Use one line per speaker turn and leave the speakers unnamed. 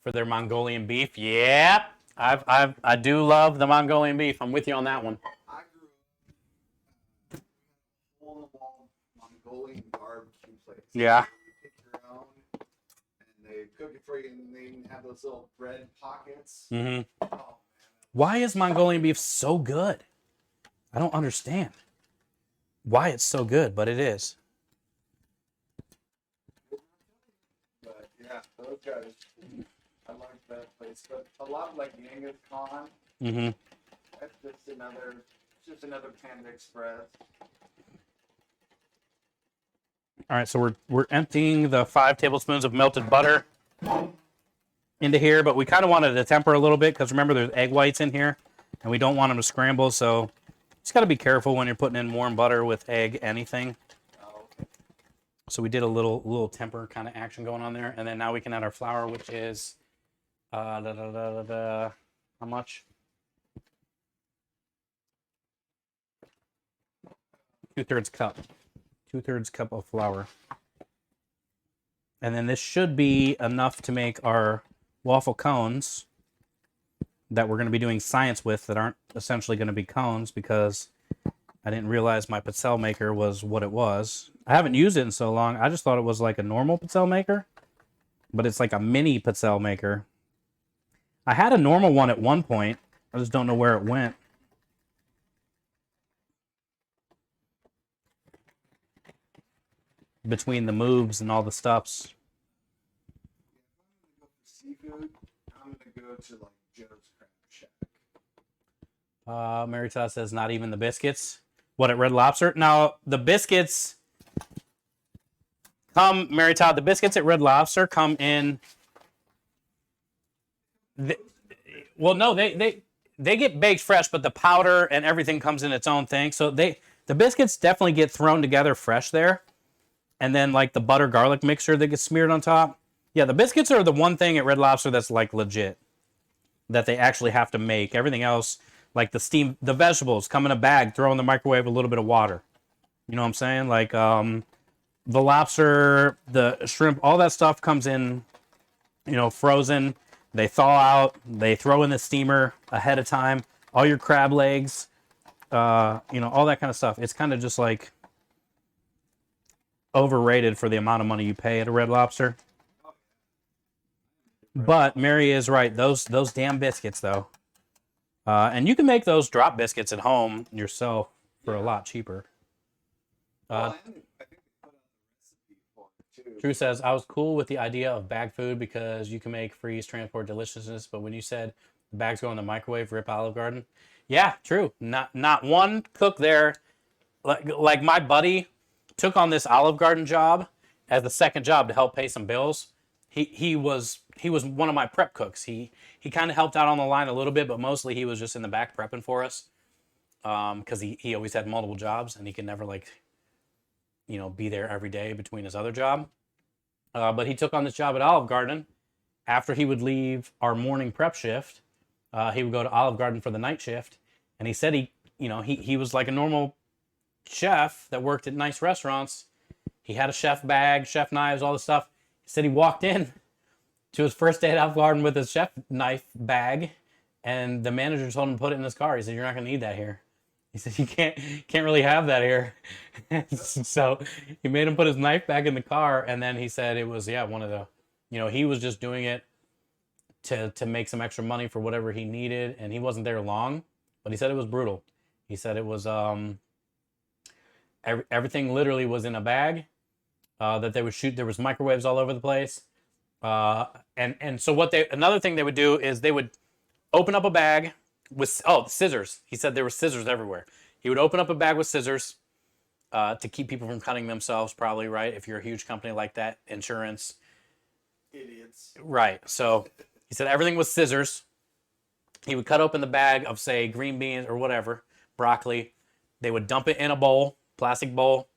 for their Mongolian beef. Yeah, I do love the Mongolian beef. I'm with you on that one.
I grew up hole-in-the-wall Mongolian barbecue place.
Yeah.
You pick your own, and they cook it for you, and they even have those little bread pockets.
Mm-hmm.
Oh man.
Why is Mongolian beef so good? I don't understand why it's so good, but it is.
But yeah, those guys, I like that place. But a lot like Genghis Khan,
Mm-hmm.
that's just another Panda Express.
All right, so we're emptying the 5 tablespoons of melted butter into here, but we kind of wanted to temper a little bit because remember there's egg whites in here, and we don't want them to scramble. So just got to be careful when you're putting in warm butter with egg anything.
Oh, okay.
So we did a little temper kind of action going on there, and then now we can add our flour, which is how much? 2/3 cup. 2/3 cup of flour. And then this should be enough to make our waffle cones that we're going to be doing science with that aren't essentially going to be cones because I didn't realize my pizzelle maker was what it was. I haven't used it in so long. I just thought it was like a normal pizzelle maker, but it's like a mini pizzelle maker. I had a normal one at one point. I just don't know where it went. Between the moves and all the stuffs.
Seafood, I'm gonna go to like Joe's Crab Shack.
Mary Todd says not even the biscuits. What, at Red Lobster? Now, the biscuits come, Mary Todd, the biscuits at Red Lobster come in. Well, no, they get baked fresh, but the powder and everything comes in its own thing. So the biscuits definitely get thrown together fresh there. And then like the butter garlic mixture that gets smeared on top. Yeah, the biscuits are the one thing at Red Lobster that's like legit. That they actually have to make. Everything else, like the vegetables come in a bag, throw in the microwave, a little bit of water. You know what I'm saying? Like the lobster, the shrimp, all that stuff comes in, frozen. They thaw out. They throw in the steamer ahead of time. All your crab legs, all that kind of stuff. It's kind of just like overrated for the amount of money you pay at a Red Lobster. But Mary is right. Those damn biscuits, though. And you can make those drop biscuits at home yourself for a lot cheaper.
I think they put out the recipe for it too.
Drew says, I was cool with the idea of bag food because you can make, freeze, transport deliciousness. But when you said the bags go in the microwave, rip Olive Garden. Yeah, true. Not one cook there. Like my buddy took on this Olive Garden job as the second job to help pay some bills. He was one of my prep cooks. He kind of helped out on the line a little bit, but mostly he was just in the back prepping for us. Because he always had multiple jobs and he could never be there every day between his other job. But he took on this job at Olive Garden. After he would leave our morning prep shift, he would go to Olive Garden for the night shift. And he said he was like a normal chef that worked at nice restaurants. He had a chef bag, chef knives, all this stuff. He said he walked in to his first day at Olive Garden with his chef knife bag, and the manager told him to put it in his car. He said, "You're not going to need that here." He said, "You can't really have that here." So he made him put his knife back in the car, and then he said it was one of the, he was just doing it to make some extra money for whatever he needed, and he wasn't there long, but he said it was brutal. He said it was everything literally was in a bag that they would shoot. There was microwaves all over the place. And so another thing they would do is they would open up a bag with, scissors. He said there were scissors everywhere. He would open up a bag with scissors to keep people from cutting themselves, probably, right? If you're a huge company like that, insurance.
Idiots.
Right. So he said everything was scissors. He would cut open the bag of, say, green beans or whatever, broccoli. They would dump it in a bowl, plastic bowl,